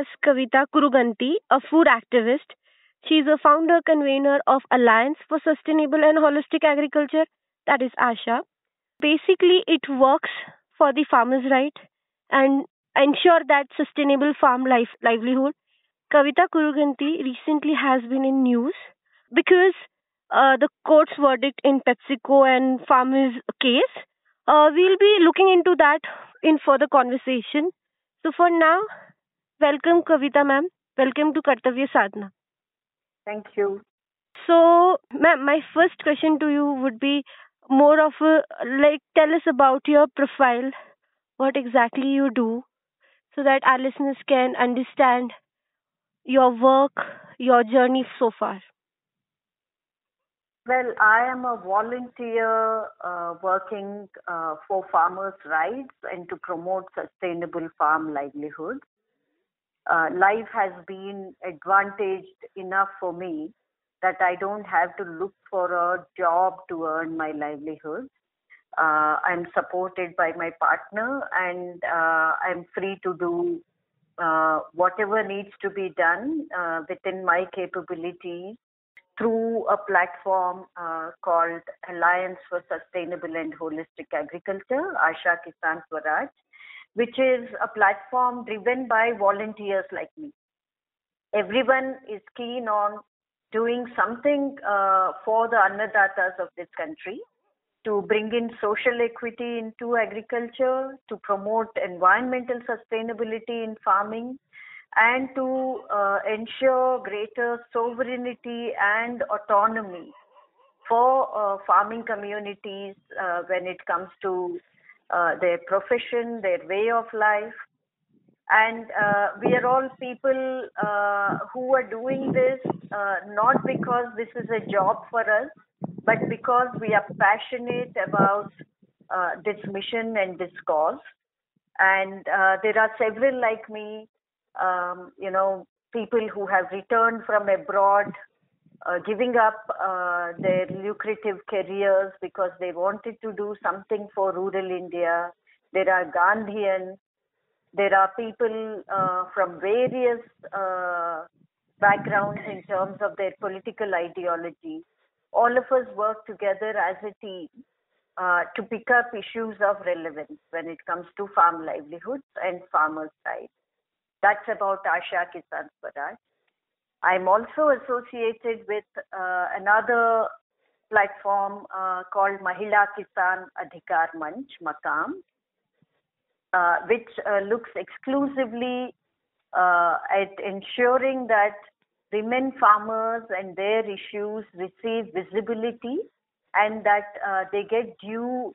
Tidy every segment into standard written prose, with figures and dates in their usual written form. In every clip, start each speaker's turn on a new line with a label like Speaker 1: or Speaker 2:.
Speaker 1: us Kavitha Kuruganti, a food activist. She is a founder convener of Alliance for Sustainable and Holistic Agriculture, that is ASHA. Basically, it works for the farmers' right and ensure that sustainable farm livelihood. Kavitha Kuruganti recently has been in news because the court's verdict in Pepsico and farmers' case. We'll be looking into that in further conversation. So for now, welcome Kavitha ma'am. Welcome to Kartavya Sadhana.
Speaker 2: Thank you.
Speaker 1: So, ma'am, my first question to you would be more of a like tell us about your profile, what exactly you do, so that our listeners can understand your work, your journey so far.
Speaker 2: Well, I am a volunteer working for farmers' rights and to promote sustainable farm livelihoods. Life has been advantaged enough for me that I don't have to look for a job to earn my livelihood. I'm supported by my partner and I'm free to do whatever needs to be done within my capabilities through a platform called Alliance for Sustainable and Holistic Agriculture, ASHA Kisan Swaraj, which is a platform driven by volunteers like me. Everyone is keen on doing something for the annadatas of this country to bring in social equity into agriculture, to promote environmental sustainability in farming, and to ensure greater sovereignty and autonomy for farming communities when it comes to their profession, their way of life. And we are all people who are doing this not because this is a job for us, but because we are passionate about this mission and this cause. And there are several like me, people who have returned from abroad, giving up their lucrative careers because they wanted to do something for rural India. There are Gandhians. There are people from various backgrounds in terms of their political ideology. All of us work together as a team to pick up issues of relevance when it comes to farm livelihoods and farmers' rights. That's about Asha Kisan Swaraj. I'm also associated with another platform called Mahila Kisan Adhikar Manch, Makam, which looks exclusively at ensuring that women farmers and their issues receive visibility and that they get due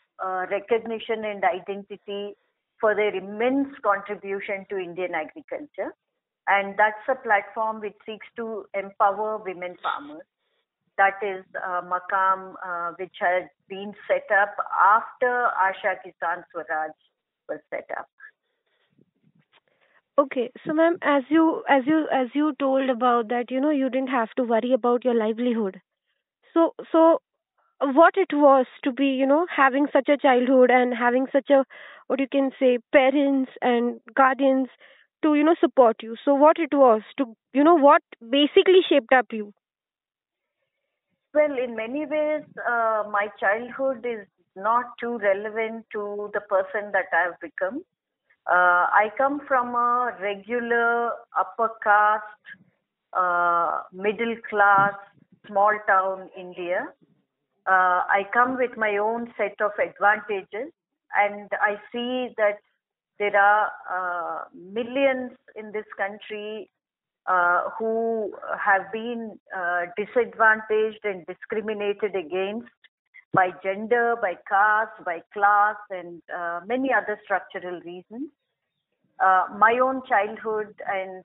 Speaker 2: recognition and identity for their immense contribution to Indian agriculture. And that's a platform which seeks to empower women farmers. That is Makam, which has been set up after Asha Kisan Swaraj was set up.
Speaker 1: Okay, so ma'am, as you told about that, you didn't have to worry about your livelihood. So what it was to be, having such a childhood and having such a, what you can say, parents and guardians to, support you. So what it was to, what basically shaped up you.
Speaker 2: Well, in many ways, my childhood is not too relevant to the person that I have become. I come from a regular upper caste, middle class, small town India. I come with my own set of advantages, and I see that there are millions in this country who have been disadvantaged and discriminated against by gender, by caste, by class, and many other structural reasons. My own childhood and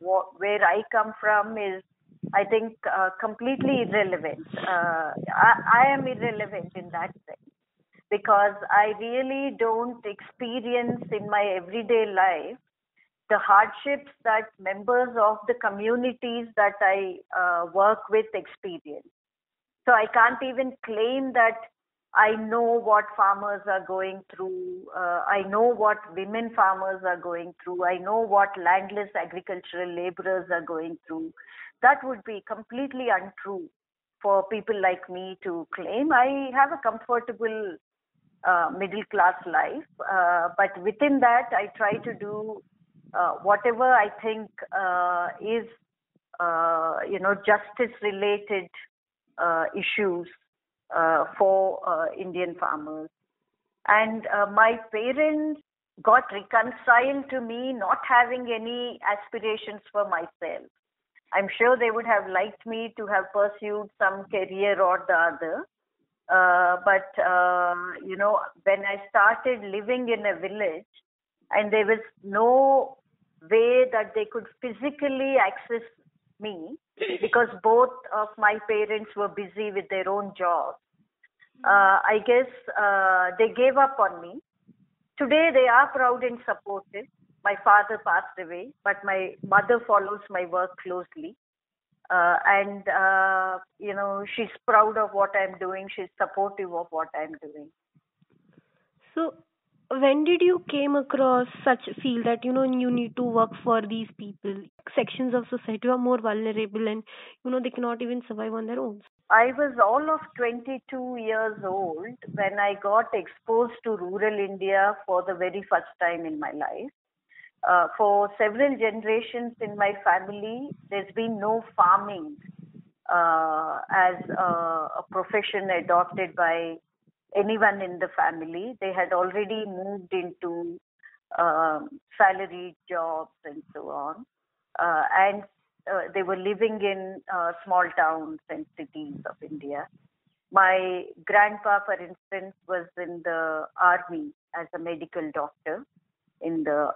Speaker 2: where I come from is, I think, completely irrelevant. I am irrelevant in that sense because I really don't experience in my everyday life the hardships that members of the communities that I work with experience. So I can't even claim that I know what farmers are going through. I know what women farmers are going through. I know what landless agricultural laborers are going through. That would be completely untrue for people like me to claim. I have a comfortable middle class life, but within that, I try to do whatever I think is, justice related issues for Indian farmers. And my parents got reconciled to me not having any aspirations for myself. I'm sure they would have liked me to have pursued some career or the other. But when I started living in a village and there was no way that they could physically access me because both of my parents were busy with their own jobs, I guess they gave up on me. Today they are proud and supportive. My father passed away, but my mother follows my work closely. And she's proud of what I'm doing. She's supportive of what I'm doing.
Speaker 1: So, when did you came across such feel that you need to work for these people, sections of society who are more vulnerable and they cannot even survive on their own?
Speaker 2: I was all of 22 years old when I got exposed to rural India for the very first time in my life. For several generations in my family, there's been no farming as a profession adopted by anyone in the family. They had already moved into salaried jobs and so on. And they were living in small towns and cities of India. My grandpa, for instance, was in the army as a medical doctor in the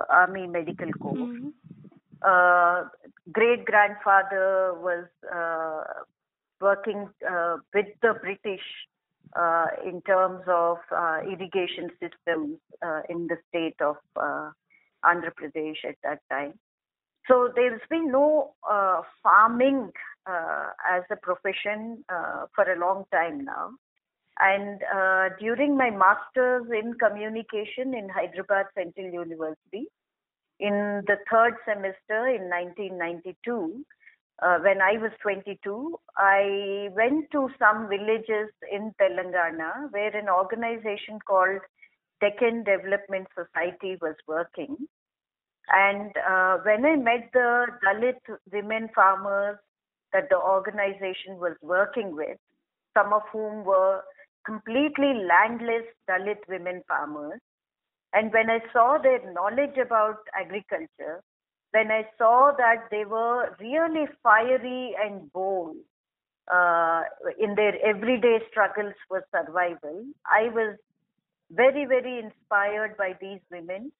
Speaker 2: army medical corps.
Speaker 1: Mm-hmm.
Speaker 2: Great grandfather was working with the British in terms of irrigation systems in the state of Andhra Pradesh at that time. So there's been no farming as a profession for a long time now. And during my master's in communication in Hyderabad Central University, in the third semester in 1992, when I was 22, I went to some villages in Telangana where an organization called Deccan Development Society was working. And when I met the Dalit women farmers that the organization was working with, some of whom were completely landless Dalit women farmers, and when I saw their knowledge about agriculture, when I saw that they were really fiery and bold in their everyday struggles for survival, I was very, very inspired by these women.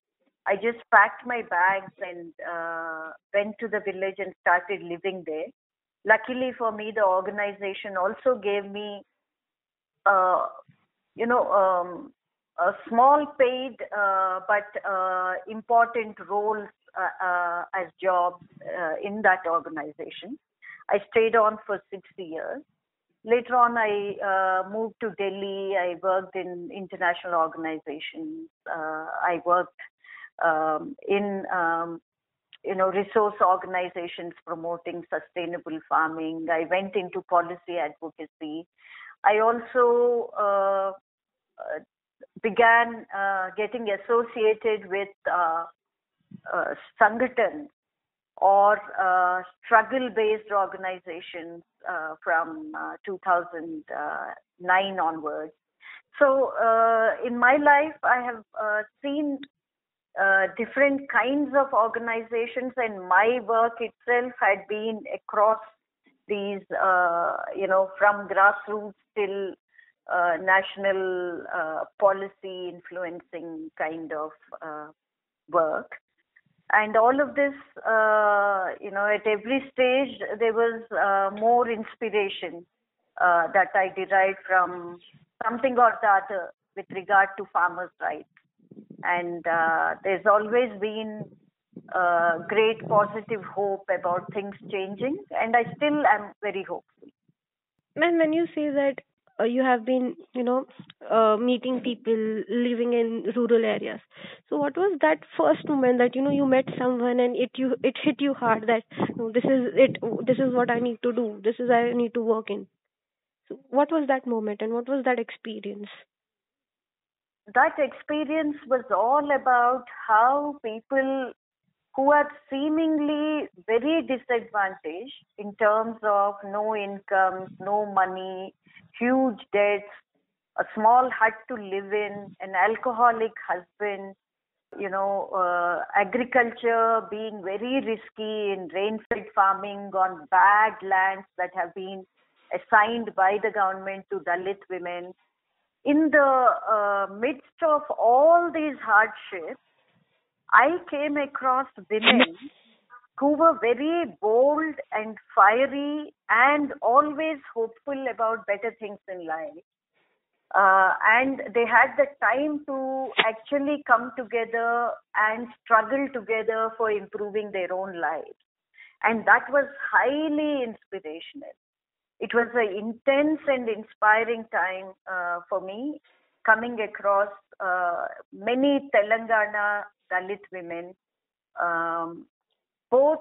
Speaker 2: I just packed my bags and went to the village and started living there. Luckily for me, the organization also gave me, uh, a small paid but important roles as jobs in that organization. I stayed on for 6 years. Later on, I moved to Delhi. I worked in international organizations. I worked in resource organizations promoting sustainable farming. I went into policy advocacy. I also began getting associated with Sangatans or struggle-based organizations from 2009 onwards. So in my life, I have seen different kinds of organizations, and my work itself had been across these, from grassroots till national policy influencing kind of work. And all of this, at every stage, there was more inspiration that I derived from something or the other with regard to farmers' rights. And there's always been great positive hope about things changing, and I still am very hopeful.
Speaker 1: Ma'am, when you say that you have been, meeting people living in rural areas, so what was that first moment that you met someone and it hit you hard that no, this is it, this is what I need to do, this is I need to work in. So what was that moment and what was that experience?
Speaker 2: That experience was all about how people who are seemingly very disadvantaged in terms of no income, no money, huge debts, a small hut to live in, an alcoholic husband, agriculture being very risky in rain-fed farming on bad lands that have been assigned by the government to Dalit women. In the midst of all these hardships, I came across women who were very bold and fiery and always hopeful about better things in life. And they had the time to actually come together and struggle together for improving their own lives. And that was highly inspirational. It was an intense and inspiring time for me, coming across many Telangana Dalit women, um, both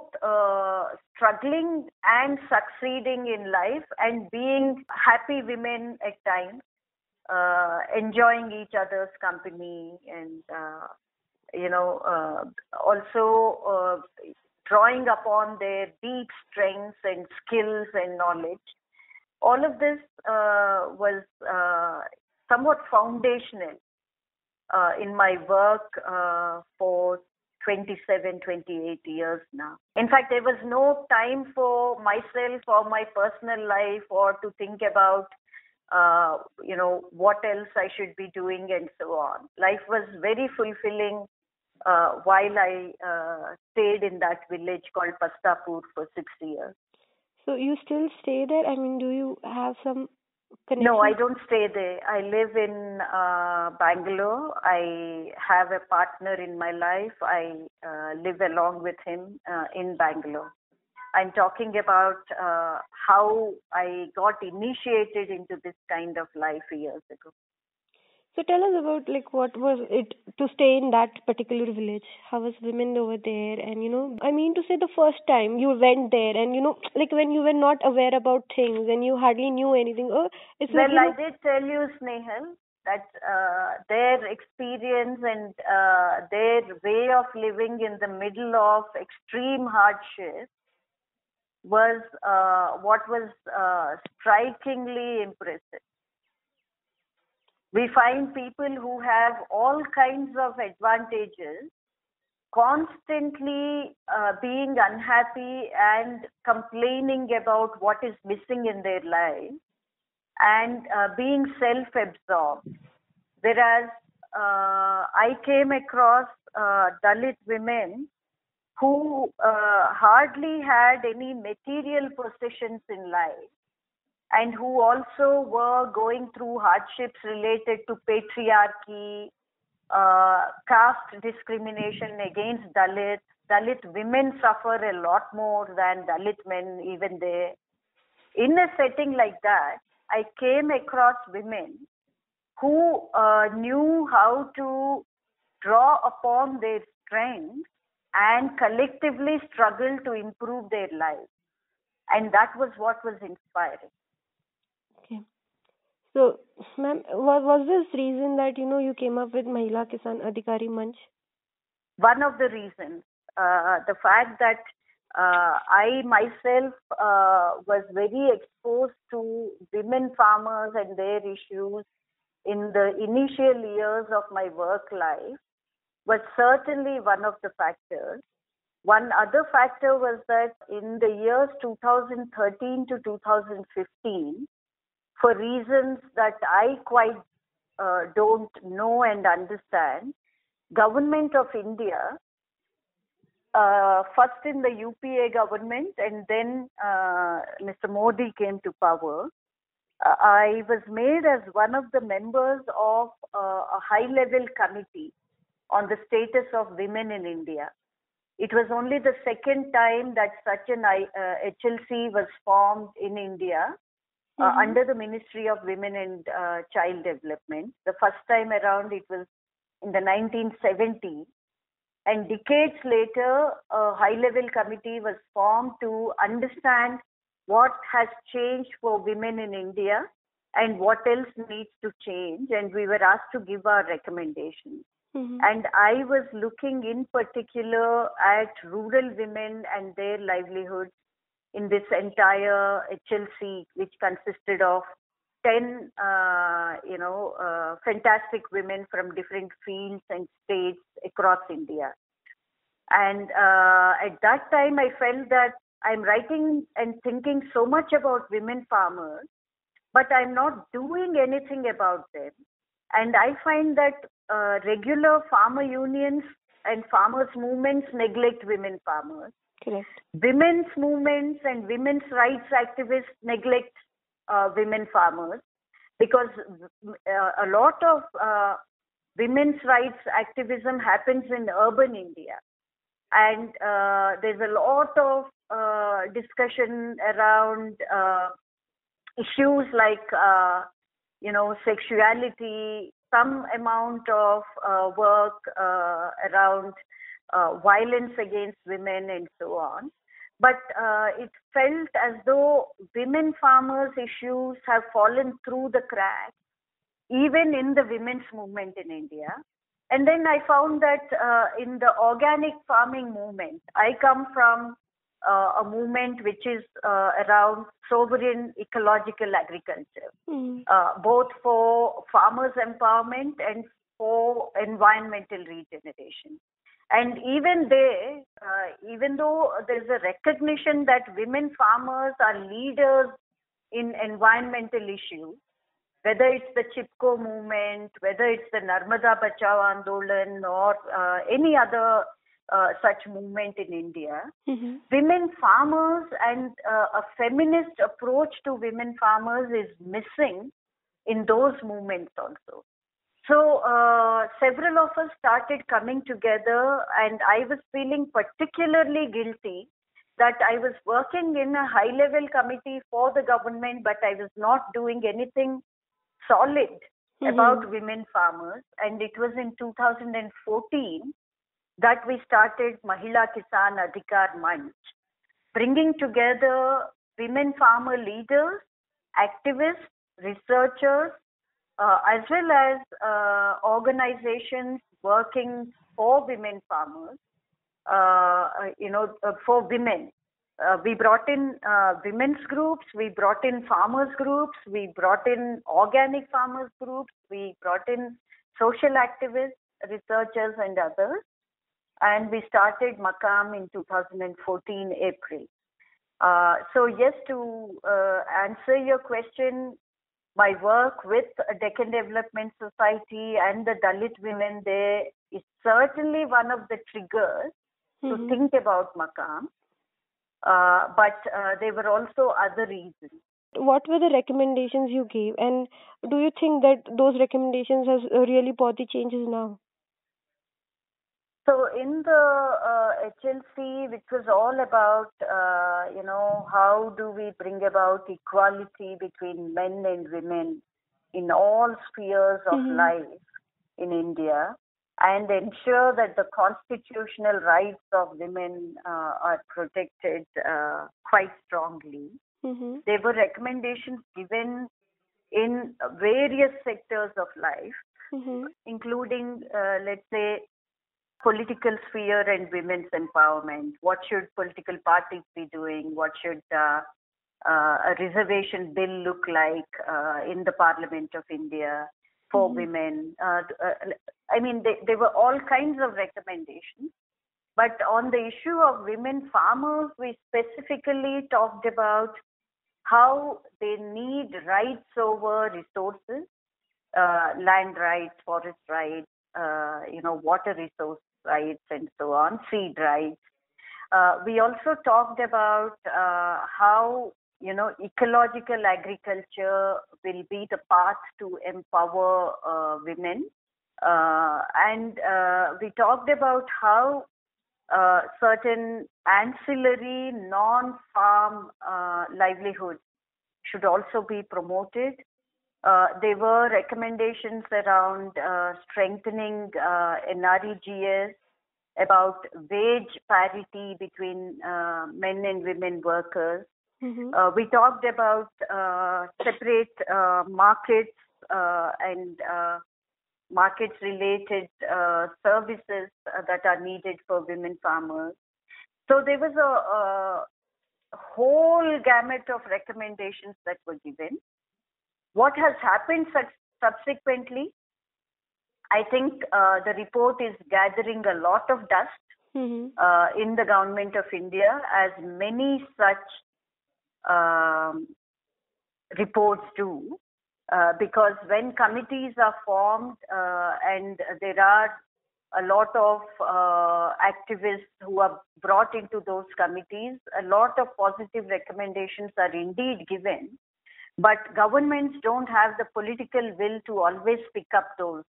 Speaker 2: struggling and succeeding in life and being happy women at times, enjoying each other's company and, also drawing upon their deep strengths and skills and knowledge. All of this was somewhat foundational in my work for 27, 28 years now. In fact, there was no time for myself or my personal life or to think about, what else I should be doing and so on. Life was very fulfilling while I stayed in that village called Pastapur for 6 years.
Speaker 1: So you still stay there? I mean, do you have some
Speaker 2: No, I
Speaker 1: connection?
Speaker 2: don't stay there. I live in Bangalore. I have a partner in my life. I live along with him in Bangalore. I'm talking about how I got initiated into this kind of life years ago.
Speaker 1: So tell us about like what was it to stay in that particular village? How was women over there? And I mean to say the first time you went there and like when you were not aware about things and you hardly knew anything. Oh, it's like
Speaker 2: Well, I did tell you, Snehal, that their experience and their way of living in the middle of extreme hardship was what was strikingly impressive. We find people who have all kinds of advantages constantly being unhappy and complaining about what is missing in their life and being self-absorbed. Whereas I came across Dalit women who hardly had any material possessions in life and who also were going through hardships related to patriarchy, caste discrimination against Dalits. Dalit women suffer a lot more than Dalit men, even there. In a setting like that, I came across women who knew how to draw upon their strengths and collectively struggle to improve their lives. And that was what was inspiring.
Speaker 1: okay. So, ma'am, was this reason that you came up with Mahila Kisan Adhikari Manch?
Speaker 2: One of the reasons, the fact that I myself was very exposed to women farmers and their issues in the initial years of my work life was certainly one of the factors. One other factor was that in the years 2013 to 2015, for reasons that I quite don't know and understand, Government of India, first in the UPA government and then Mr. Modi came to power, I was made as one of the members of a high-level committee on the status of women in India. It was only the second time that such an HLC was formed in India, under the Ministry of Women and Child Development. The first time around it was in the 1970s. And decades later, a high-level committee was formed to understand what has changed for women in India and what else needs to change. And we were asked to give our recommendations. And I was looking in particular at rural women and their livelihoods in this entire HLC, which consisted of 10, fantastic women from different fields and states across India. And at that time, I felt that I'm writing and thinking so much about women farmers, but I'm not doing anything about them. And I find that regular farmer unions and farmers' movements neglect women farmers.
Speaker 1: Correct.
Speaker 2: Women's movements and women's rights activists neglect women farmers, because a lot of women's rights activism happens in urban India. And there's a lot of discussion around issues like, sexuality, some amount of work around violence against women and so on. But it felt as though women farmers' issues have fallen through the cracks, even in the women's movement in India. And then I found that in the organic farming movement, I come from a movement which is around sovereign ecological agriculture, both for farmers' empowerment and for environmental regeneration. And even there, even though there's a recognition that women farmers are leaders in environmental issues, whether it's the Chipko movement, whether it's the Narmada Bachao Andolan, or any other such movement in India, women farmers and a feminist approach to women farmers is missing in those movements also. So several of us started coming together, and I was feeling particularly guilty that I was working in a high-level committee for the government, but I was not doing anything solid about women farmers. And it was in 2014 that we started Mahila Kisan Adhikar Manch, bringing together women farmer leaders, activists, researchers, as well as organizations working for women farmers, for women. We brought in women's groups, we brought in farmers groups, we brought in organic farmers groups, we brought in social activists, researchers and others. And we started Maqam in 2014 April. So yes, to answer your question, my work with Deccan Development Society and the Dalit women there is certainly one of the triggers to think about Maqam. But there were also other reasons.
Speaker 1: What were the recommendations you gave, and do you think that those recommendations has really brought the changes now?
Speaker 2: So in the HLC, which was all about, how do we bring about equality between men and women in all spheres of life in India, and ensure that the constitutional rights of women are protected quite strongly. There were recommendations given in various sectors of life, including, let's say, political sphere and women's empowerment. What should political parties be doing? What should a reservation bill look like in the Parliament of India for women? There were all kinds of recommendations. But on the issue of women farmers, we specifically talked about how they need rights over resources, land rights, forest rights, water resource rights and so on, seed rights. We also talked about how, ecological agriculture will be the path to empower women. And we talked about how certain ancillary non-farm livelihoods should also be promoted. There were recommendations around strengthening NREGS, about wage parity between men and women workers. We talked about separate markets and market-related services that are needed for women farmers. So there was a whole gamut of recommendations that were given. What has happened subsequently, I think the report is gathering a lot of dust in the government of India, as many such reports do. Because when committees are formed and there are a lot of activists who are brought into those committees, a lot of positive recommendations are indeed given, but governments don't have the political will to always pick up those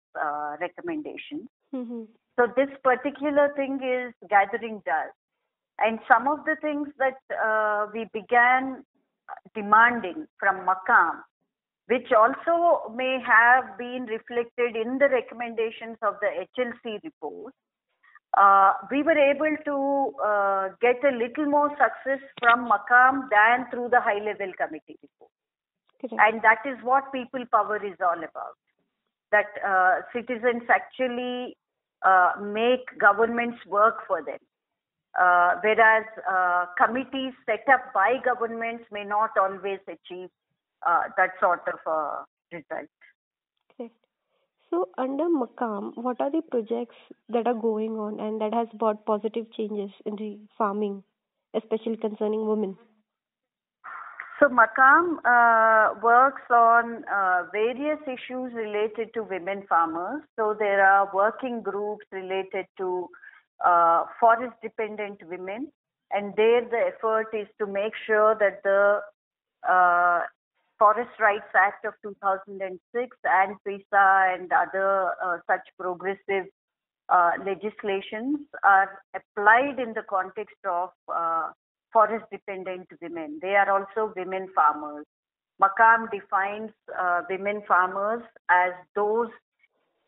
Speaker 2: recommendations. So this particular thing is gathering dust. And some of the things that we began demanding from Makam, which also may have been reflected in the recommendations of the HLC report, we were able to get a little more success from Makam than through the high-level committee report. And that is what people power is all about. That citizens actually make governments work for them. Whereas committees set up by governments may not always achieve that sort of result.
Speaker 1: Correct. So under Makam, what are the projects that are going on and that has brought positive changes in the farming, especially concerning women?
Speaker 2: So Makam works on various issues related to women farmers. So there are working groups related to forest-dependent women, and there the effort is to make sure that the Forest Rights Act of 2006 and PISA and other such progressive legislations are applied in the context of forest-dependent women. They are also women farmers. Makam defines women farmers as those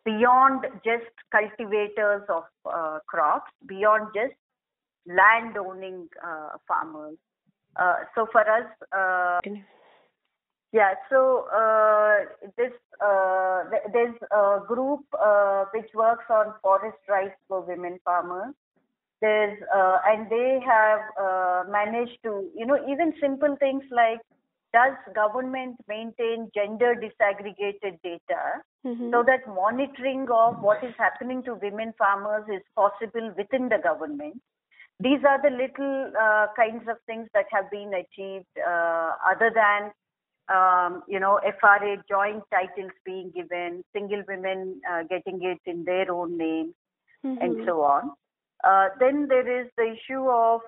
Speaker 2: beyond just cultivators of crops, beyond just land-owning farmers. So for us, so there's a group which works on forest rights for women farmers. And they have managed to, even simple things like, does government maintain gender disaggregated data so that monitoring of what is happening to women farmers is possible within the government? These are the little kinds of things that have been achieved other than, FRA joint titles being given, single women getting it in their own name, and so on. Then there is the issue of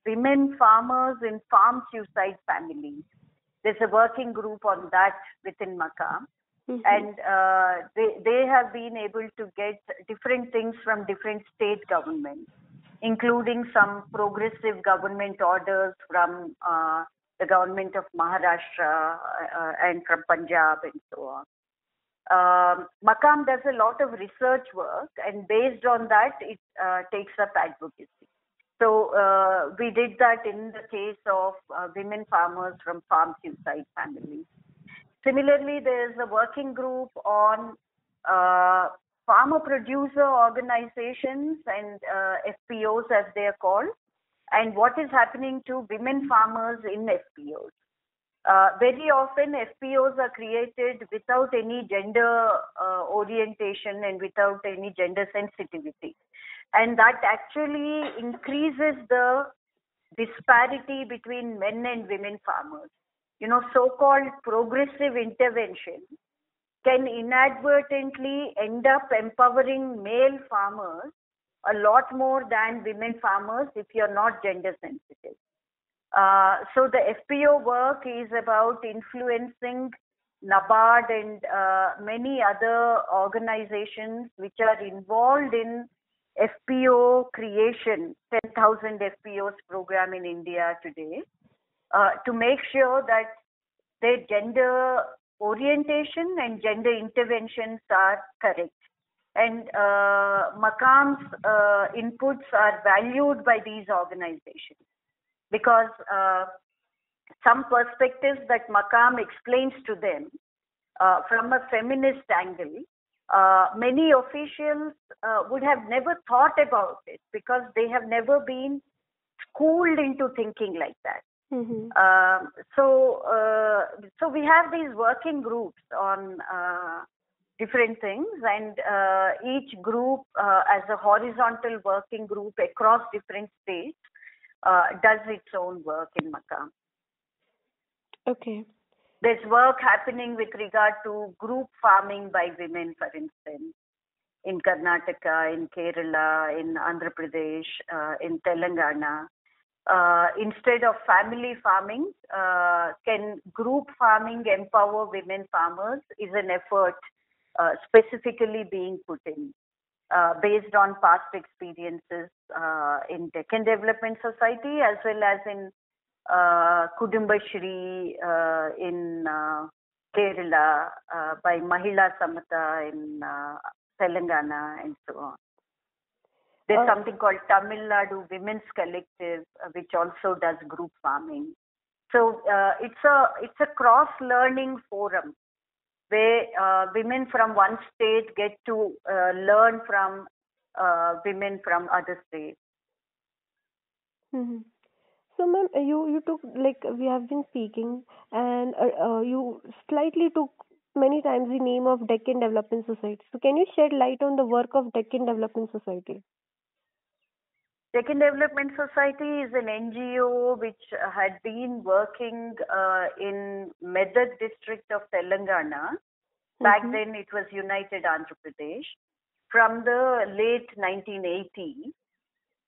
Speaker 2: women farmers in farm suicide families. There's a working group on that within Makam. And they have been able to get different things from different state governments, including some progressive government orders from the government of Maharashtra and from Punjab and so on. Makam does a lot of research work, and based on that, it takes up advocacy. So we did that in the case of women farmers from farm suicide families. Similarly, there's a working group on farmer producer organizations and FPOs, as they are called, and what is happening to women farmers in FPOs. Very often FPOs are created without any gender orientation and without any gender sensitivity. And that actually increases the disparity between men and women farmers. So-called progressive intervention can inadvertently end up empowering male farmers a lot more than women farmers if you're not gender sensitive. So the FPO work is about influencing NABARD and many other organizations which are involved in FPO creation, 10,000 FPOs program in India today, to make sure that their gender orientation and gender interventions are correct. And Maqam's inputs are valued by these organizations because some perspectives that Maqam explains to them from a feminist angle, many officials would have never thought about it because they have never been schooled into thinking like that.
Speaker 1: Mm-hmm.
Speaker 2: So we have these working groups on different things, and each group as a horizontal working group across different states does its own work in Maqam.
Speaker 1: Okay.
Speaker 2: There's work happening with regard to group farming by women, for instance, in Karnataka, in Kerala, in Andhra Pradesh, in Telangana. Instead of family farming, can group farming empower women farmers is an effort specifically being put in based on past experiences in Deccan Development Society as well as in Kudumbashri in Kerala, by Mahila Samata in Telangana, and so on. There's something called Tamil Nadu Women's Collective, which also does group farming. So it's a cross-learning forum where women from one state get to learn from women from other states.
Speaker 1: Mm-hmm. So, ma'am, you took, like, we have been speaking, and you slightly took many times the name of Deccan Development Society. So, can you shed light on the work of Deccan Development Society?
Speaker 2: Deccan Development Society is an NGO which had been working in Medak district of Telangana. Back then it was United Andhra Pradesh from the late 1980s.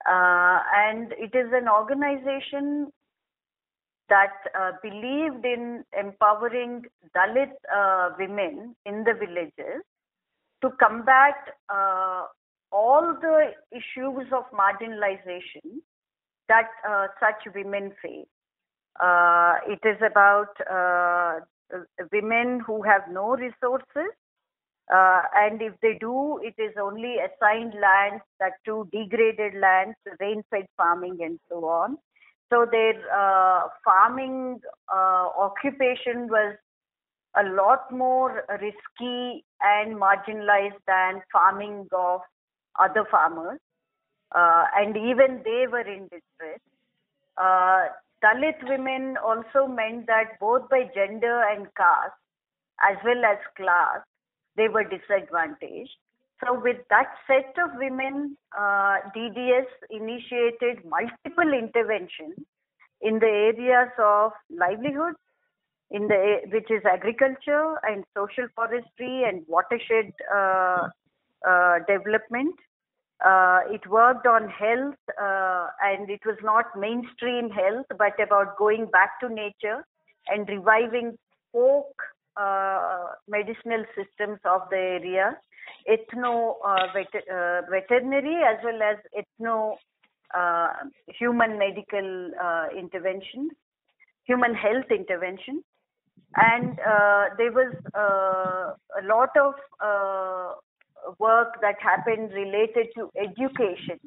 Speaker 2: And it is an organization that believed in empowering Dalit women in the villages to combat all the issues of marginalization that such women face. It is about women who have no resources, and if they do, it is only assigned lands, that too degraded lands, rain-fed farming and so on. So their farming occupation was a lot more risky and marginalized than farming of other farmers, and even they were in distress. Dalit women also meant that both by gender and caste as well as class, they were disadvantaged. So with that set of women, DDS initiated multiple interventions in the areas of livelihood, which is agriculture and social forestry and watershed development. It worked on health, and it was not mainstream health, but about going back to nature and reviving folk medicinal systems of the area, veterinary as well as human medical interventions, human health interventions. And there was a lot of work that happened related to education,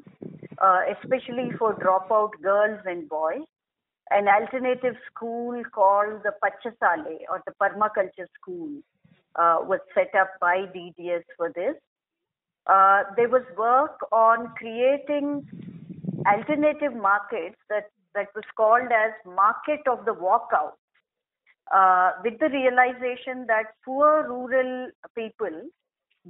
Speaker 2: especially for dropout girls and boys. An alternative school called the Pachasale or the Permaculture School was set up by DDS for this. There was work on creating alternative markets that was called as Market of the Walkout, with the realization that poor rural people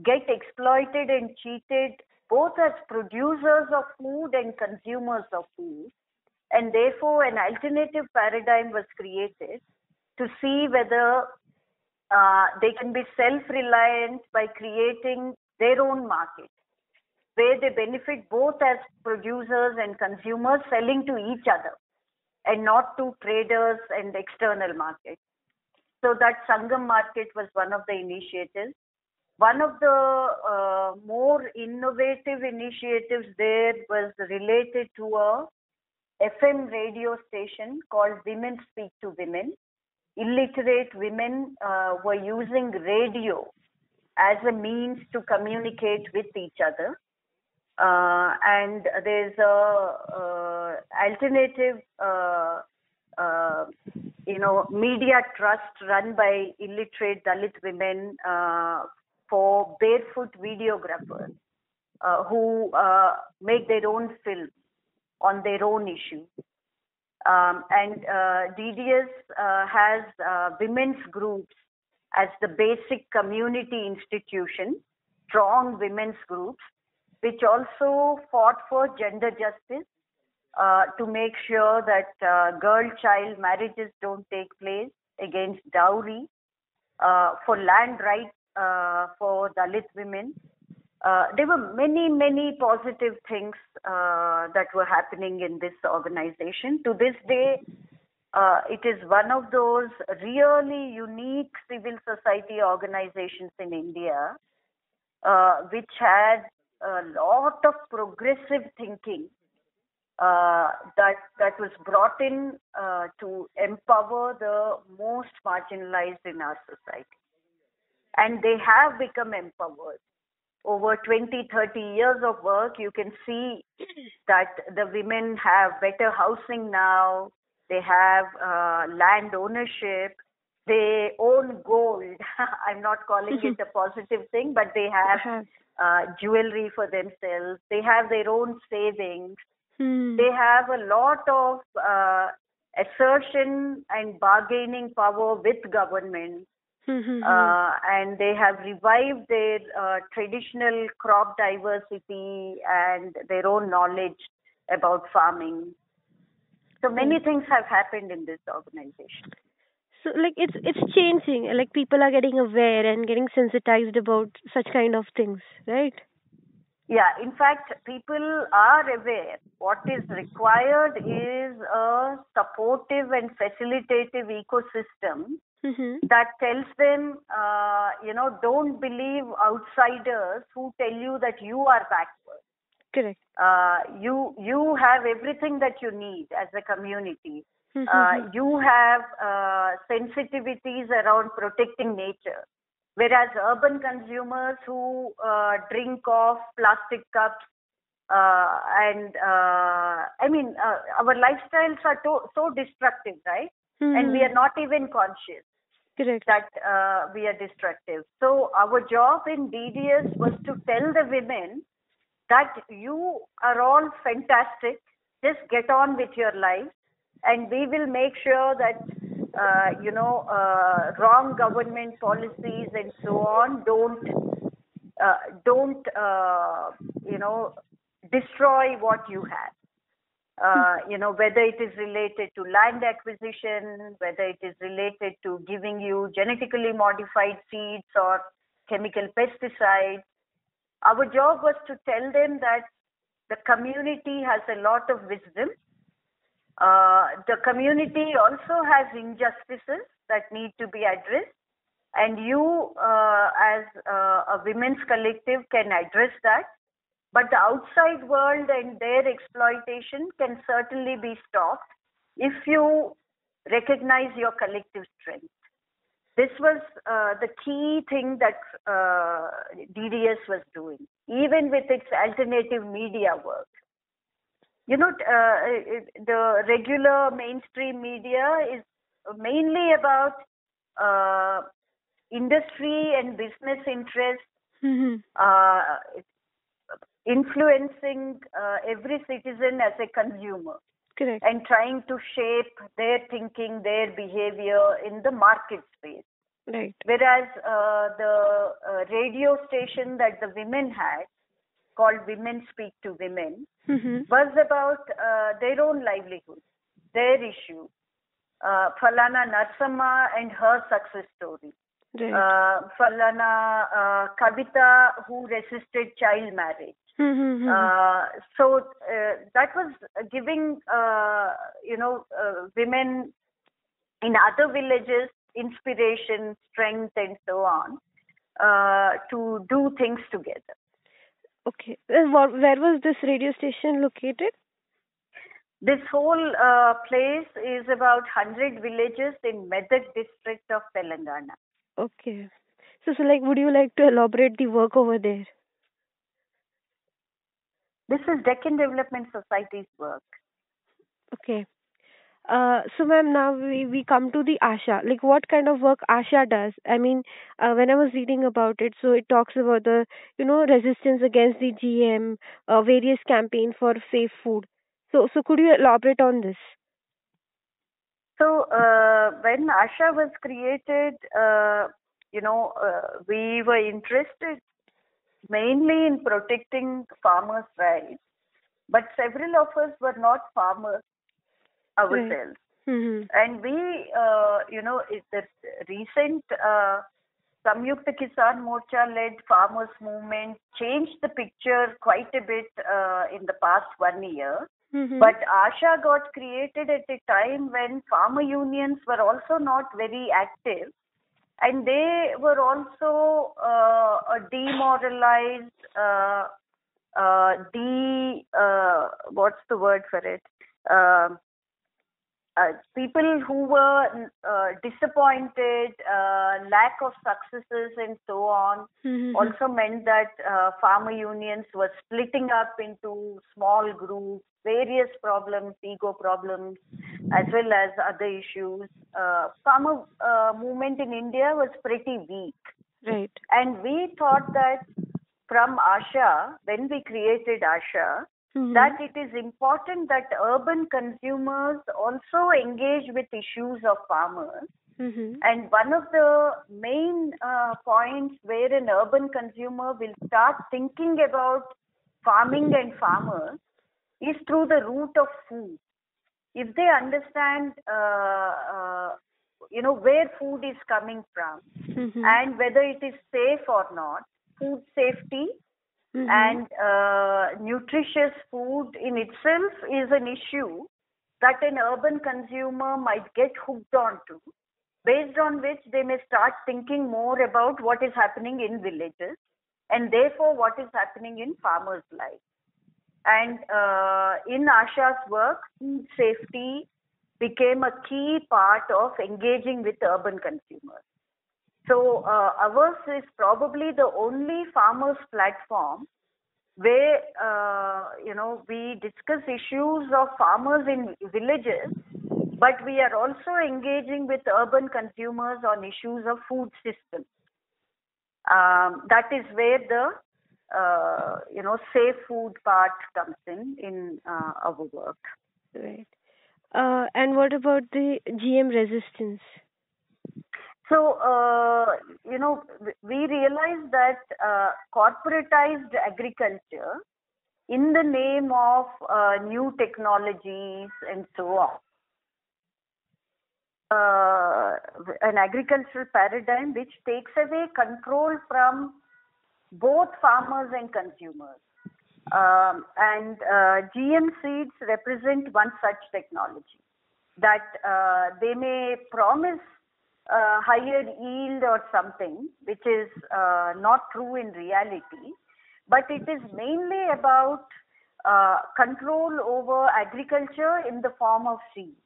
Speaker 2: get exploited and cheated both as producers of food and consumers of food. And therefore, an alternative paradigm was created to see whether they can be self-reliant by creating their own market, where they benefit both as producers and consumers, selling to each other and not to traders and external markets. So that Sangam market was one of the initiatives. One of the more innovative initiatives there was related to a FM radio station called Women Speak to Women, illiterate women were using radio as a means to communicate with each other. And there's a alternative, media trust run by illiterate Dalit women for barefoot videographers who make their own film on their own issue. And DDS has women's groups as the basic community institution, strong women's groups, which also fought for gender justice to make sure that girl-child marriages don't take place, against dowry, for land rights for Dalit women. There were many, many positive things that were happening in this organization. To this day, it is one of those really unique civil society organizations in India, which had a lot of progressive thinking that was brought in to empower the most marginalized in our society. And they have become empowered. Over 20, 30 years of work, you can see that the women have better housing now. They have land ownership. They own gold. I'm not calling it a positive thing, but they have jewelry for themselves. They have their own savings. They have a lot of assertion and bargaining power with government. And they have revived their traditional crop diversity and their own knowledge about farming. So many things have happened in this organization.
Speaker 1: So, like, it's changing. Like, people are getting aware and getting sensitized about such kind of things, right?
Speaker 2: Yeah, in fact, people are aware. What is required is a supportive and facilitative ecosystem that tells them, don't believe outsiders who tell you that you are backward.
Speaker 1: Correct.
Speaker 2: You have everything that you need as a community. You have sensitivities around protecting nature. Whereas urban consumers who drink off plastic cups, our lifestyles are so destructive, right? And we are not even conscious.
Speaker 1: Correct.
Speaker 2: That we are destructive. So our job in DDS was to tell the women that you are all fantastic. Just get on with your life, and we will make sure that wrong government policies and so on don't destroy what you have. Whether it is related to land acquisition, whether it is related to giving you genetically modified seeds or chemical pesticides. Our job was to tell them that the community has a lot of wisdom. The community also has injustices that need to be addressed. And you, as a women's collective, can address that. But the outside world and their exploitation can certainly be stopped if you recognize your collective strength. This was the key thing that DDS was doing, even with its alternative media work. The regular mainstream media is mainly about industry and business interests, influencing every citizen as a consumer.
Speaker 1: Correct.
Speaker 2: And trying to shape their thinking, their behavior in the market space.
Speaker 1: Right.
Speaker 2: Whereas the radio station that the women had, called Women Speak to Women, was about their own livelihood, their issue. Falana Narsamma and her success story. Right. Falana Kavitha, who resisted child marriage. So that was giving women in other villages inspiration, strength, and so on to do things together.
Speaker 1: Okay. Where was this radio station located?
Speaker 2: This whole place is about 100 villages in Medak district of Telangana.
Speaker 1: Okay. So like, would you like to elaborate the work over there?
Speaker 2: This is Deccan Development Society's work.
Speaker 1: Okay. So ma'am, now we come to the ASHA. Like, what kind of work ASHA does? I mean, when I was reading about it, so it talks about the, resistance against the GM, various campaign for safe food. So could you elaborate on this?
Speaker 2: So when ASHA was created, we were interested mainly in protecting farmers' rights, but several of us were not farmers
Speaker 1: Right.
Speaker 2: ourselves.
Speaker 1: Mhm.
Speaker 2: And we, the recent Samyukta Kisan Morcha led farmers movement changed the picture quite a bit in the past 1 year.
Speaker 1: Mhm.
Speaker 2: But ASHA got created at a time when farmer unions were also not very active, and they were also demoralized, what's the word for it? Um People who were disappointed, lack of successes, and so on,
Speaker 1: Mhm.
Speaker 2: also meant that farmer unions were splitting up into small groups, various problems, ego problems, as well as other issues. Farmer movement in India was pretty weak.
Speaker 1: Right.
Speaker 2: And we thought that from ASHA, when we created ASHA,
Speaker 1: Mhm.
Speaker 2: that it is important that urban consumers also engage with issues of farmers.
Speaker 1: Mhm.
Speaker 2: And one of the main points where an urban consumer will start thinking about farming and farmers is through the route of food. If they understand, where food is coming from
Speaker 1: Mhm.
Speaker 2: and whether it is safe or not, food safety
Speaker 1: Mhm.
Speaker 2: and nutritious food in itself is an issue that an urban consumer might get hooked onto, based on which they may start thinking more about what is happening in villages and therefore what is happening in farmers' lives. And in ASHA's work, food safety became a key part of engaging with urban consumers. So ours is probably the only farmers platform where we discuss issues of farmers in villages, but we are also engaging with urban consumers on issues of food systems. That is where the safe food part comes in our work.
Speaker 1: Right. And what about the GM resistance?
Speaker 2: So, we realize that corporatized agriculture, in the name of new technologies and so on, an agricultural paradigm which takes away control from both farmers and consumers. And GM seeds represent one such technology that they may promise higher yield or something, which is not true in reality, but it is mainly about control over agriculture in the form of seeds.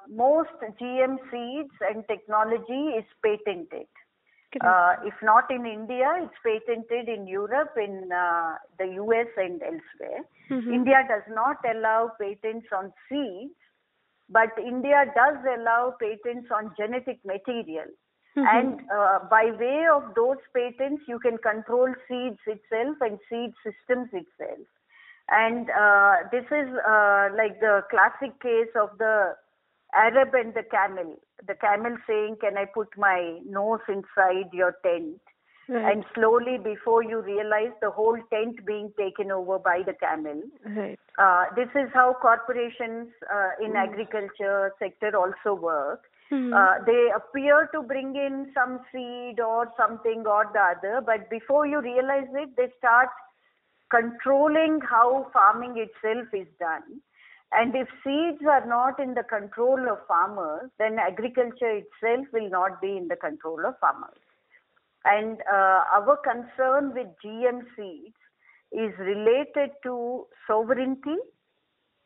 Speaker 2: Most GM seeds and technology is patented. If not in India, it's patented in Europe, in the US and elsewhere.
Speaker 1: Mhm.
Speaker 2: India does not allow patents on seeds, but India does allow patents on genetic material.
Speaker 1: Mhm.
Speaker 2: And by way of those patents, you can control seeds itself and seed systems itself. And this is like the classic case of the Arab and the camel. The camel saying, "Can I put my nose inside your tent?"
Speaker 1: Right.
Speaker 2: And slowly, before you realize, the whole tent being taken over by the camel.
Speaker 1: Right.
Speaker 2: This is how corporations in agriculture sector also work.
Speaker 1: Mhm.
Speaker 2: They appear to bring in some seed or something or the other, but before you realize it, they start controlling how farming itself is done. And if seeds are not in the control of farmers, then agriculture itself will not be in the control of farmers. And our concern with GM seeds is related to sovereignty,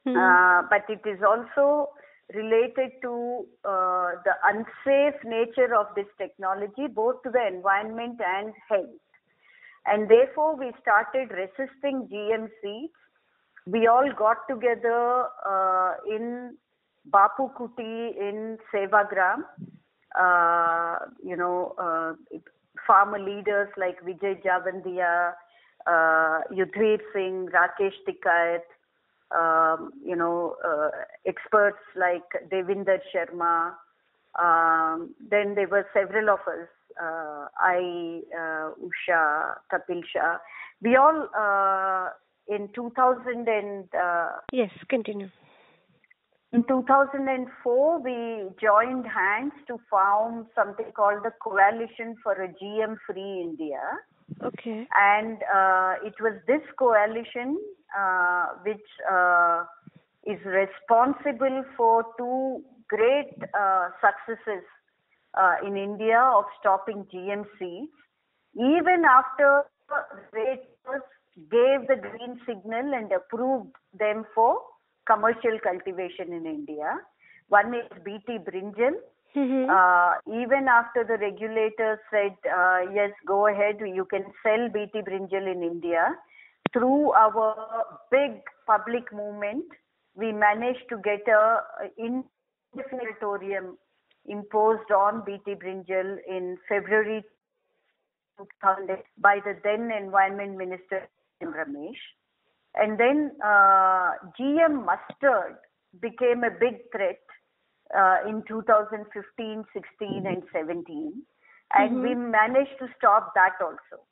Speaker 1: Mhm.
Speaker 2: but it is also related to the unsafe nature of this technology, both to the environment and health. And therefore, we started resisting GM seeds. We all got together in Bapu Kuti in Sevagram. Farmer leaders like Vijay Javandiya, Yudhir Singh, Rakesh Tikayat, experts like Devinder Sharma. Then there were several of us, Usha, Kapil Shah. We all, in 2000 and
Speaker 1: Yes, continue.
Speaker 2: in 2004, we joined hands to form something called the Coalition for a GM-Free India.
Speaker 1: Okay.
Speaker 2: And it was this coalition which is responsible for two great successes in India of stopping GM seeds. Even after regulators gave the green signal and approved them for commercial cultivation in India. One is BT brinjal. Even after the regulators said, yes, go ahead, you can sell BT brinjal in India, through our big public movement, we managed to get a indefinite moratorium imposed on BT brinjal in February 2000 by the then Environment Minister Ramesh. And then GM mustard became a big threat in 2015, 16 and 17. And we managed to stop that also.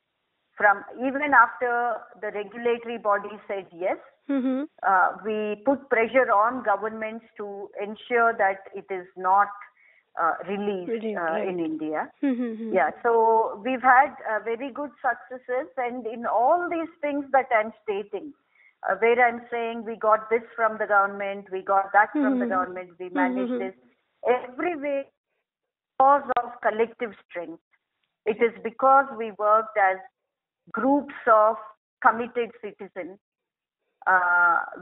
Speaker 2: From even after the regulatory body said yes, we put pressure on governments to ensure that it is not released in India. Yeah, so we've had very good successes, and in all these things that I'm stating, where I'm saying we got this from the government, we got that from the government, we managed this, every way because of collective strength. It is because we worked as groups of committed citizens,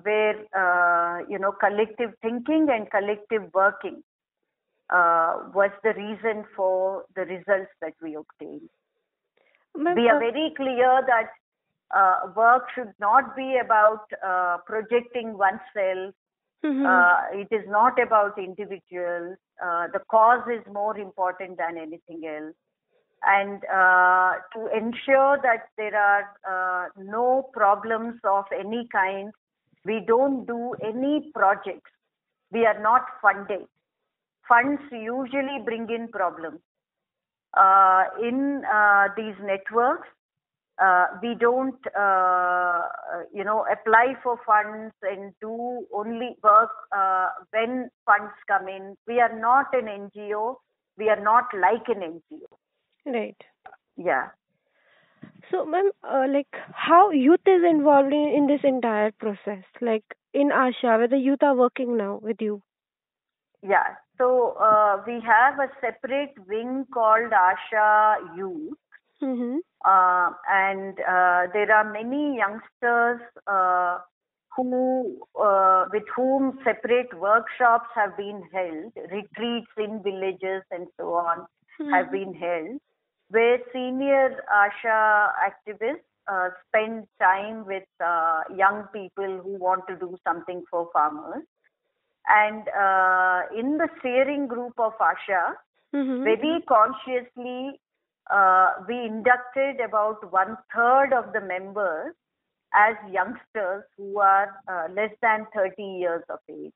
Speaker 2: where collective thinking and collective working was the reason for the results that we obtained. We are very clear that work should not be about projecting oneself. It is not about individuals. The cause is more important than anything else. And to ensure that there are no problems of any kind, we don't do any projects. We are not funded. Funds usually bring in problems. In these networks, we don't, apply for funds and do only work when funds come in. We are not an NGO. We are not like an NGO.
Speaker 1: Right.
Speaker 2: Yeah.
Speaker 1: So, ma'am, how youth is involved in this entire process, like in ASHA, where the youth are working now with you?
Speaker 2: Yeah. So we have a separate wing called ASHA Youth. And there are many youngsters with whom separate workshops have been held, retreats in villages and so on have been held, where senior ASHA activists spend time with young people who want to do something for farmers. And in the steering group of ASHA, very consciously, we inducted about 1/3 of the members as youngsters who are less than 30 years of age.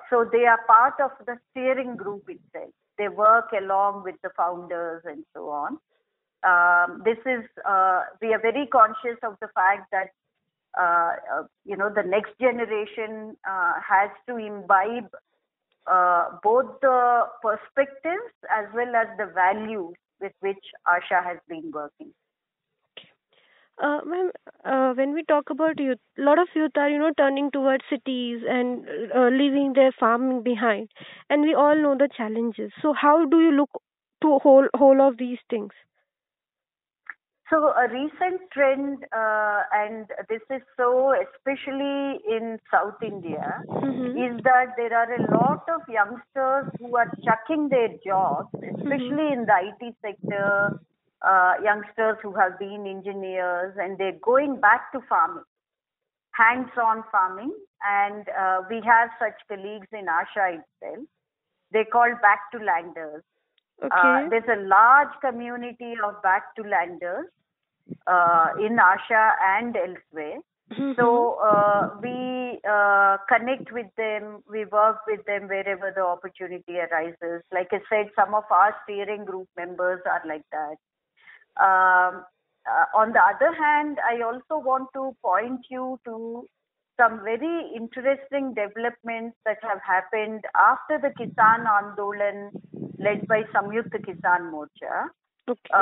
Speaker 2: So they are part of the steering group itself. They work along with the founders and so on. We are very conscious of the fact that the next generation has to imbibe both the perspectives as well as the values with which ASHA has been working.
Speaker 1: Ma'am, when we talk about youth, a lot of youth are, turning towards cities and leaving their farming behind. And we all know the challenges. So how do you look to whole of these things?
Speaker 2: So a recent trend, and this is so especially in South India, is that there are a lot of youngsters who are chucking their jobs, especially in the IT sector, youngsters who have been engineers, and they're going back to farming, hands-on farming. And we have such colleagues in ASHA itself. They're called back-to-landers.
Speaker 1: Okay.
Speaker 2: There's a large community of back-to-landers in ASHA and elsewhere. So we connect with them, we work with them wherever the opportunity arises. Like I said, some of our steering group members are like that. On the other hand, I also want to point you to some very interesting developments that have happened after the Kisan Andolan led by Samyukta Kisan Morcha.
Speaker 1: Okay.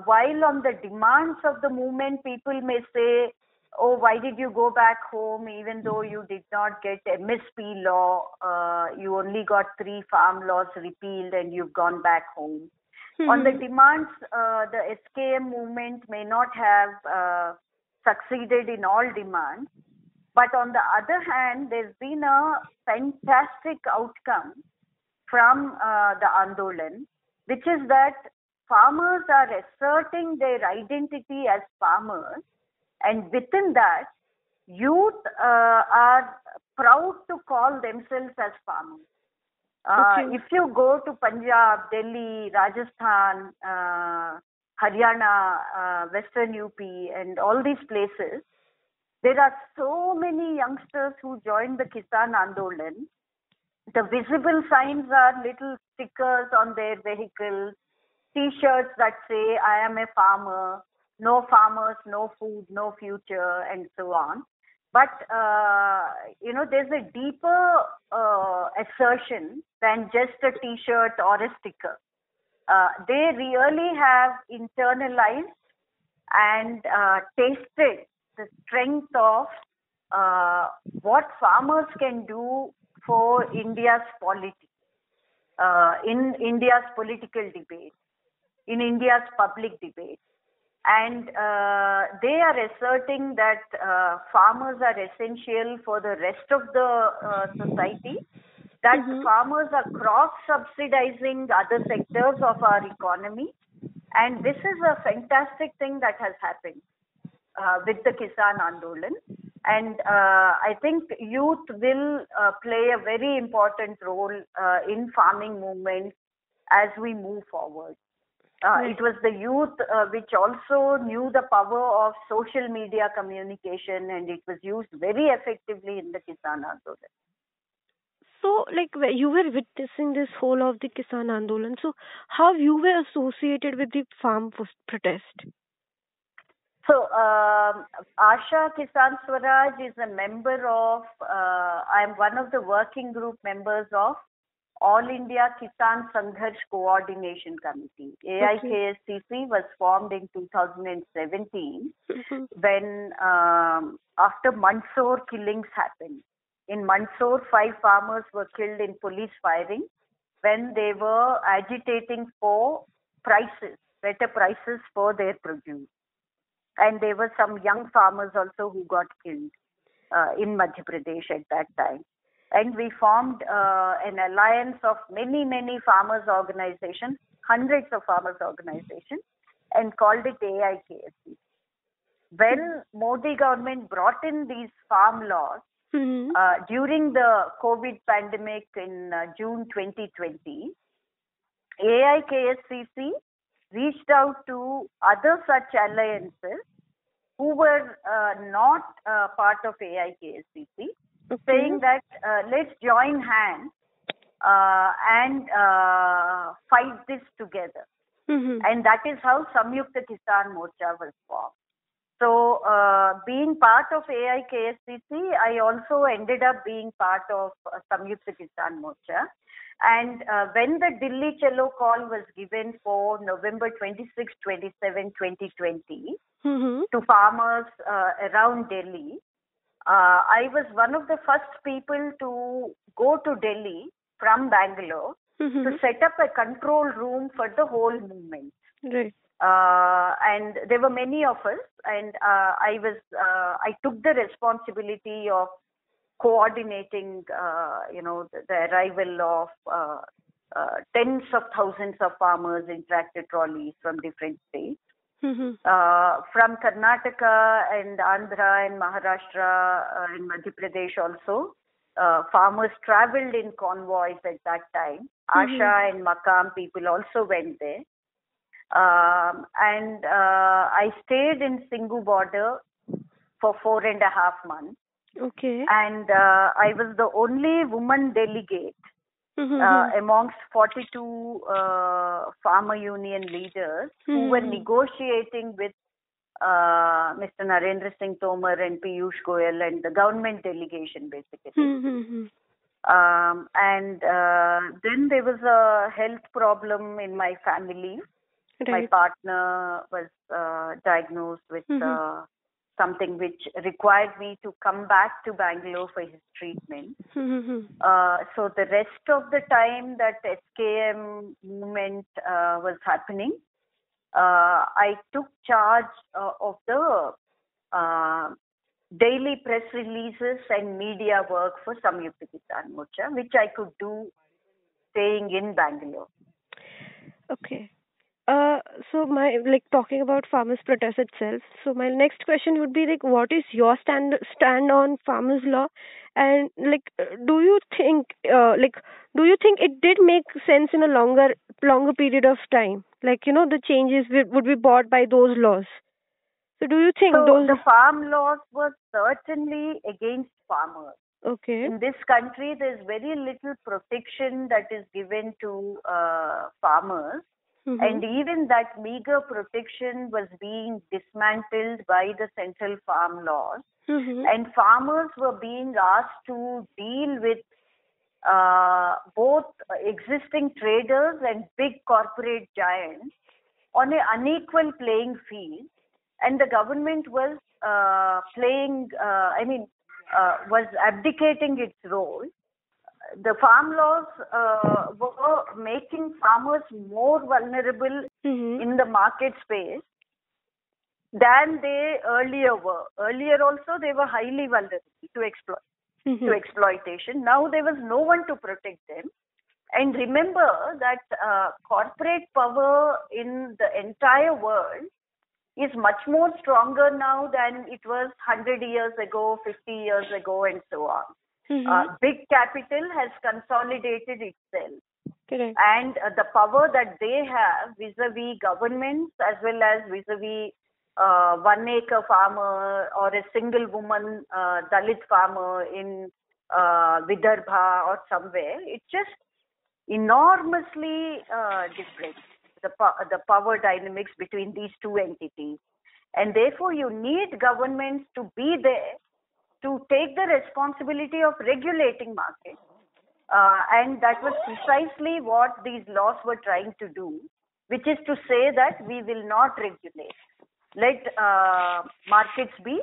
Speaker 2: While on the demands of the movement, people may say, oh, why did you go back home even though you did not get MSP law? You only got 3 farm laws repealed and you've gone back home. On the demands, the SKM movement may not have succeeded in all demands. But on the other hand, there's been a fantastic outcome from the Andolan, which is that farmers are asserting their identity as farmers, and within that, youth are proud to call themselves as farmers.
Speaker 1: Okay.
Speaker 2: If you go to Punjab, Delhi, Rajasthan, Haryana, Western UP, and all these places, there are so many youngsters who joined the Kisan Andolan. The visible signs are little stickers on their vehicles, T-shirts that say, I am a farmer, no farmers, no food, no future, and so on. But, there's a deeper assertion than just a T-shirt or a sticker. They really have internalized and tasted the strength of what farmers can do for India's polity, in India's political debate, in India's public debate. And they are asserting that farmers are essential for the rest of the society, that farmers are cross-subsidizing other sectors of our economy. And this is a fantastic thing that has happened with the Kisan Andolan. And I think youth will play a very important role in farming movement as we move forward. It was the youth which also knew the power of social media communication, and it was used very effectively in the Kisan Andolan.
Speaker 1: So, like, you were witnessing this whole of the Kisan Andolan. So, how you were associated with the farm protest?
Speaker 2: So, ASHA Kisan Swaraj is a member of, I am one of the working group members of All India Kisan Sangharsh Coordination Committee. AIKSCC was formed in 2017 when, after Mandsaur killings happened. In Mandsaur, 5 farmers were killed in police firing when they were agitating for prices, better prices for their produce. And there were some young farmers also who got killed in Madhya Pradesh at that time. And we formed an alliance of many, many farmers' organizations, hundreds of farmers' organizations, and called it AIKSC. When Modi government brought in these farm laws during the COVID pandemic in June 2020, AIKSCC reached out to other such alliances who were not part of AIKSCC, saying that let's join hands and fight this together. And that is how Samyukta Kisan Morcha was formed. So, being part of AIKSCC, I also ended up being part of Samyukta Kisan Morcha. And when the Delhi Chalo call was given for November 26, 27, 2020 to farmers around Delhi, I was one of the first people to go to Delhi from Bangalore to set up a control room for the whole movement.
Speaker 1: Right.
Speaker 2: And there were many of us, and I took the responsibility of coordinating, the arrival of tens of thousands of farmers in tractor trolleys from different states. From Karnataka and Andhra and Maharashtra and Madhya Pradesh also, farmers traveled in convoys at that time. ASHA and Makam people also went there. And I stayed in Singhu border for 4.5 months.
Speaker 1: Okay.
Speaker 2: And I was the only woman delegate amongst 42 farmer union leaders who were negotiating with Mr. Narendra Singh Tomar and Piyush Goyal and the government delegation, basically. And then there was a health problem in my family.
Speaker 1: Right.
Speaker 2: My partner was diagnosed with something which required me to come back to Bangalore for his treatment. So the rest of the time that SKM movement was happening, I took charge of the daily press releases and media work for Samyukta Kisan Morcha, which I could do staying in Bangalore.
Speaker 1: Okay. So talking about farmers' protest itself. So my next question would be what is your stand on farmers' law, and do you think it did make sense in a longer period of time? The changes would be brought by those laws. So do you think
Speaker 2: the farm laws were certainly against farmers?
Speaker 1: Okay.
Speaker 2: In this country, there's very little protection that is given to farmers. And even that meager protection was being dismantled by the central farm laws. And farmers were being asked to deal with both existing traders and big corporate giants on an unequal playing field. And the government was was abdicating its role. The farm laws were making farmers more vulnerable in the market space than they earlier were. Earlier also they were highly vulnerable to exploitation. Now there was no one to protect them. And remember that corporate power in the entire world is much more stronger now than it was 100 years ago, 50 years ago, and so on. Big capital has consolidated itself.
Speaker 1: Correct.
Speaker 2: And the power that they have vis-a-vis governments as well as vis-a-vis 1 acre farmer or a single woman Dalit farmer in Vidarbha or somewhere, it's just enormously different, the power dynamics between these two entities. And therefore you need governments to be there to take the responsibility of regulating markets. And that was precisely what these laws were trying to do, which is to say that we will not regulate. Let markets be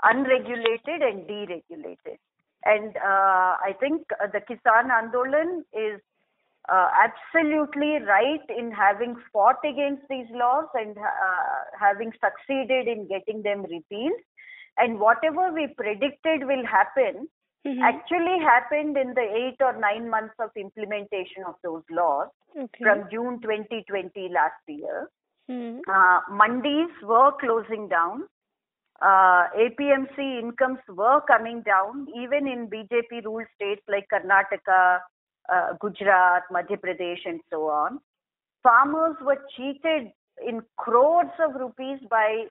Speaker 2: unregulated and deregulated. And I think the Kisan Andolan is absolutely right in having fought against these laws and having succeeded in getting them repealed. And whatever we predicted will happen actually happened in the 8 or 9 months of implementation of those laws from June 2020 last year. Mandis were closing down. APMC incomes were coming down, even in BJP ruled states like Karnataka, Gujarat, Madhya Pradesh, and so on. Farmers were cheated in crores of rupees by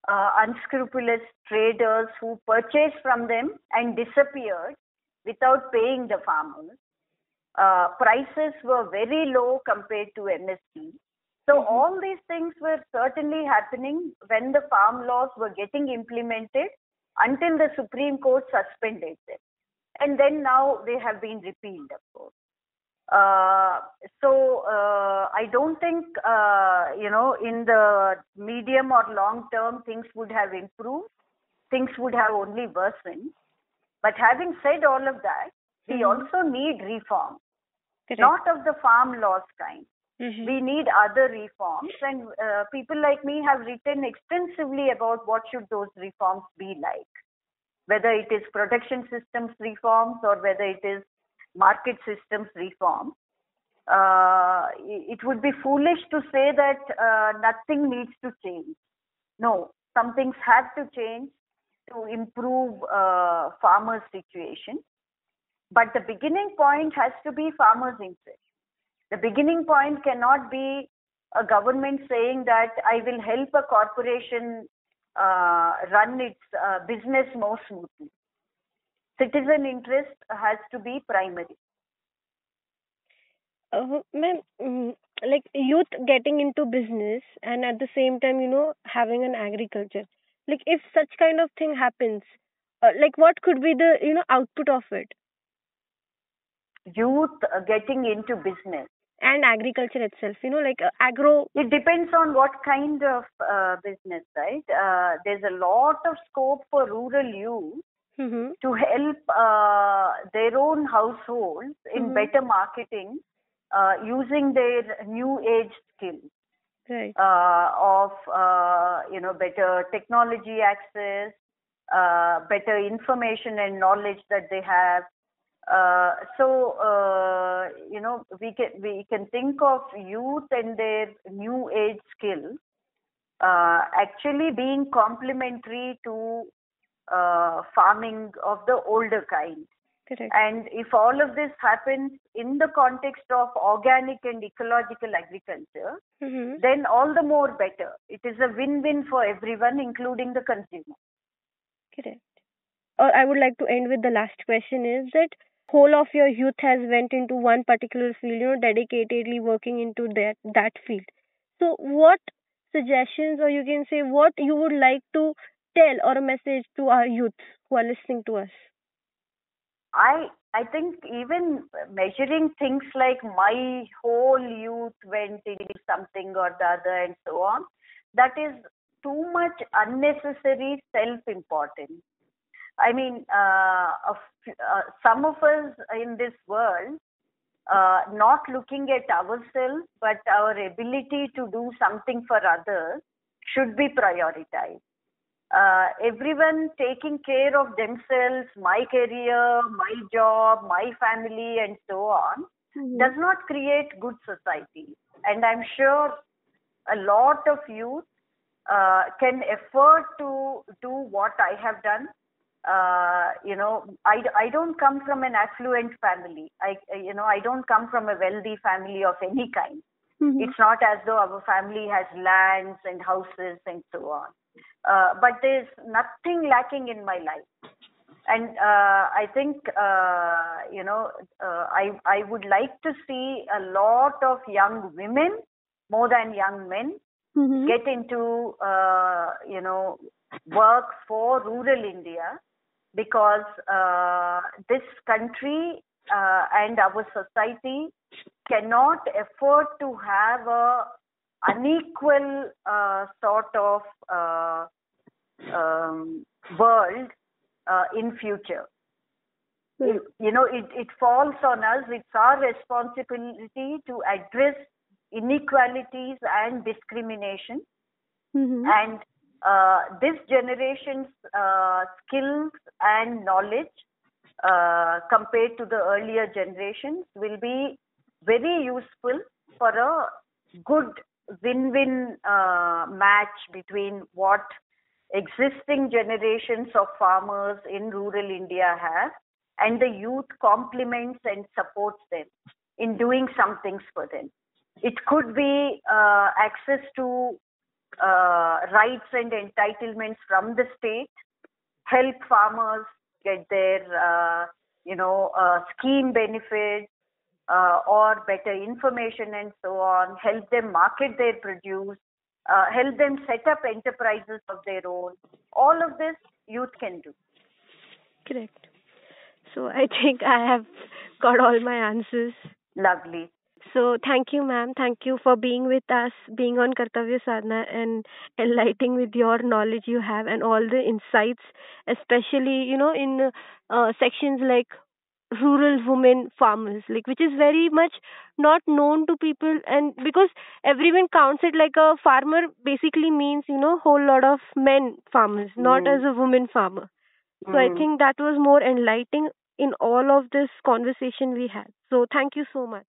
Speaker 2: unscrupulous traders who purchased from them and disappeared without paying the farmers. Prices were very low compared to MSP. So all these things were certainly happening when the farm laws were getting implemented until the Supreme Court suspended them. And then now they have been repealed, of course. I don't think, in the medium or long term, things would have improved. Things would have only worsened. But having said all of that, we also need reform. Correct. Not of the farm laws kind,
Speaker 1: Mhm.
Speaker 2: We need other reforms, and people like me have written extensively about what should those reforms be like, whether it is protection systems reforms or whether it is market systems reform. It would be foolish to say that nothing needs to change. No, some things have to change to improve farmers' situation. But the beginning point has to be farmers' interest. The beginning point cannot be a government saying that I will help a corporation run its business more smoothly. Citizen interest has to be primary.
Speaker 1: Ma'am, like youth getting into business and at the same time, having an agriculture. Like if such kind of thing happens, like what could be the, output of it?
Speaker 2: Youth getting into business.
Speaker 1: And agriculture itself, like agro.
Speaker 2: It depends on what kind of business, right? There's a lot of scope for rural youth
Speaker 1: Mm-hmm.
Speaker 2: to help their own households in
Speaker 1: Mm-hmm.
Speaker 2: better marketing using their new age skills
Speaker 1: Right.
Speaker 2: of better technology access, better information and knowledge that they have. We can think of youth and their new age skills actually being complementary to farming of the older kind.
Speaker 1: Correct.
Speaker 2: And if all of this happens in the context of organic and ecological agriculture,
Speaker 1: Mm-hmm.
Speaker 2: then all the more better. It is a win-win for everyone, including the consumer.
Speaker 1: Correct. Or I would like to end with the last question is that whole of your youth has went into one particular field, dedicatedly working into that field. So what suggestions, or you can say what you would like to tell or a message to our youth who are listening to us?
Speaker 2: I think even measuring things like my whole youth went into something or the other and so on, that is too much unnecessary self-importance. I mean, some of us in this world, not looking at ourselves, but our ability to do something for others should be prioritized. Everyone taking care of themselves, my career, my job, my family, and so on,
Speaker 1: Mm-hmm.
Speaker 2: does not create good society. And I'm sure a lot of youth can afford to do what I have done. I don't come from an affluent family. I don't come from a wealthy family of any kind.
Speaker 1: Mm-hmm.
Speaker 2: It's not as though our family has lands and houses and so on. But there's nothing lacking in my life. And I think, I would like to see a lot of young women more than young men
Speaker 1: Mm-hmm.
Speaker 2: get into, work for rural India, because this country and our society cannot afford to have a unequal sort of world in future. It falls on us. It's our responsibility to address inequalities and discrimination.
Speaker 1: Mm-hmm.
Speaker 2: And this generation's skills and knowledge compared to the earlier generations will be very useful for a good win-win match between what existing generations of farmers in rural India have, and the youth complements and supports them in doing some things for them. It could be access to rights and entitlements from the state, help farmers get their scheme benefits, or better information and so on, help them market their produce, help them set up enterprises of their own. All of this youth can do.
Speaker 1: Correct. So I think I have got all my answers.
Speaker 2: Lovely.
Speaker 1: So thank you, ma'am. Thank you for being with us, being on Kartavya Sadhana and enlightening with your knowledge you have and all the insights, especially, in sections like rural women farmers, like which is very much not known to people. And because everyone counts it like a farmer basically means, whole lot of men farmers, not as
Speaker 2: Mm.
Speaker 1: a woman farmer. So I
Speaker 2: Mm.
Speaker 1: think that was more enlightening in all of this conversation we had. So thank you so much.